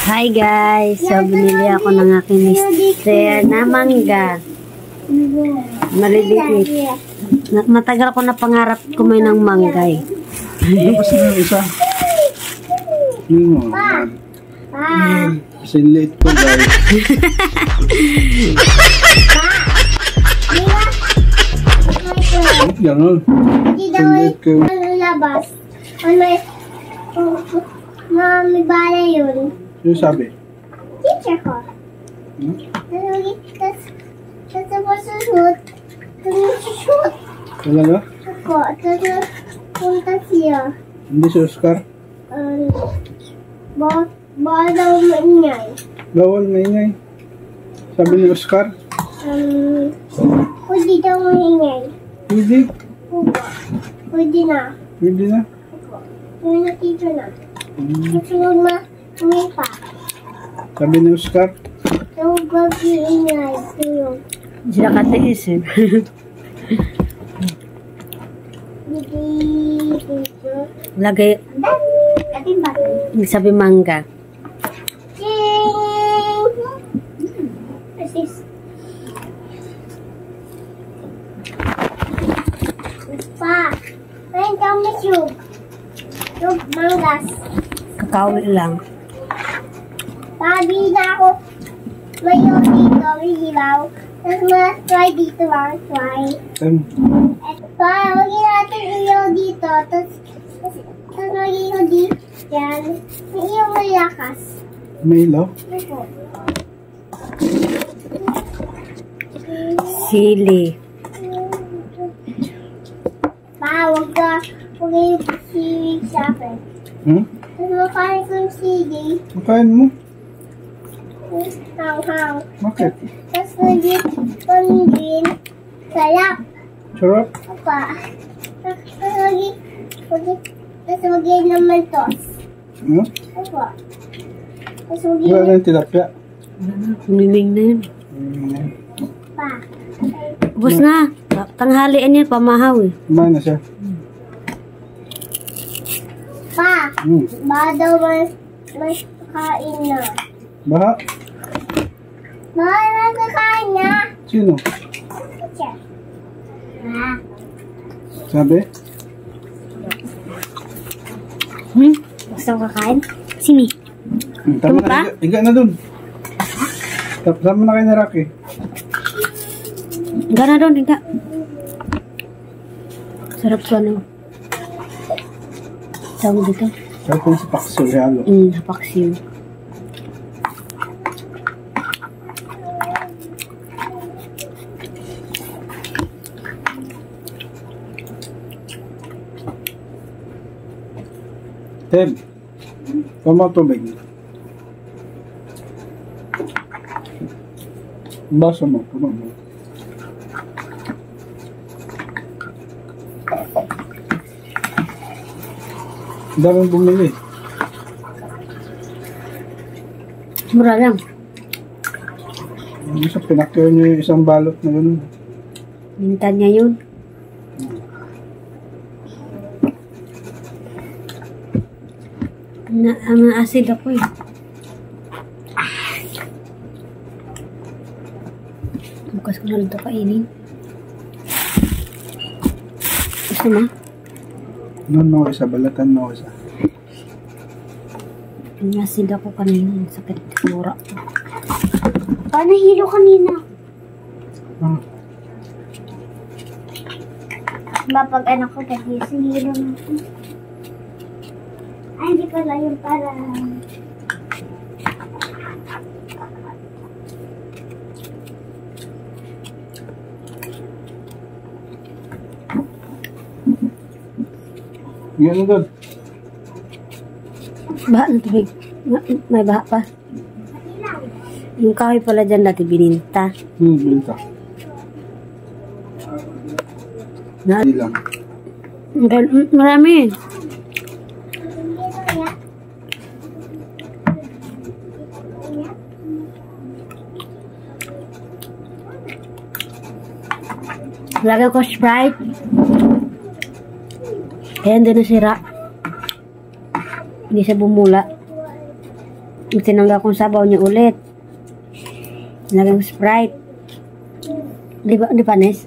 Hi guys! So, binili ako ng aking mister na mangga. Maliliit. Matagal ko na pangarap kumain ng mangga eh. Tapos na yung isa. Sinlate ko guys. Ganon. Sinlate ko. Labas. May bala yun. Yung sabi? Teacher ko. Tapos susunod. Shoot. Talaga? Ako. Tapos punta siya. Hindi si Oscar? Bawal daw maingay. Bawal maingay. Sabi ni Oscar? Pwede daw maingay. Pwede? Pwede na. Pwede na? Pwede na teacher na. Kasunod maingay pa. Sabi ni Oscar? Huwag mag-iingay. Sila katiis eh. Lagay. Sabi mangga. Pa, main kami tube. Tube manggas. Kakawi lang. Pabi na ako. Mayo dito, may hilaw. Tapos ma-try dito lang, try. At pa, huwag natin ilaw dito. Tapos mag-ilaw dito. Yan. May ilaw malakas. May ilaw? Ito. Sili. Pa, huwag yung sili sa akin. Tapos makain ko yung sili. Makain mo? Hang-hang. Bakit? Tapos mag-din. Sarap. Sarap? Apa. Tapos mag-din naman tos. Apa. Tapos mag-din. Wala na yung tilapia. Miming na yun. Pa. Bus na. Tanghalian yan, pamahaw eh. Kumain na siya. Pa. Baka daw mas kain na. Baha? Baka mas kakain na. Sino? Teacher. Ha? Sabi? Gusto mo kakain? Sini. Tama na, higa na dun. Sama na kayo na Rocky. Higa na doon, higa. Sarap ko ano. Tawag dito. Sarap yung sa paksiw, halo. Paksiw. Ted, tama tubig. Basa mo, puno mo. Daming bumili. Mura lang. Isa pinakyaw niyo yung isang balot na gano'n. Minta niya yun. Acid ako eh. Bukas ko na lang ito kainin. Gusto mo? Noon mo isa, balatan mo isa. Acid ako kanina. Sakit mura. Paano hilo kanina? Mapag ano ko kasi hilo natin. Ay, hindi pala yung para. Yan na doon. Baha ng tubig. May baha pa. Yung kahoy pala dyan dati bininta. Binta. Hindi lang. Marami. Lagay ko Sprite. Kaya hindi nasira. Hindi siya bumula. Tinanggal kong sabaw niya ulit. Nilagay ko Sprite. Di ba, Nes?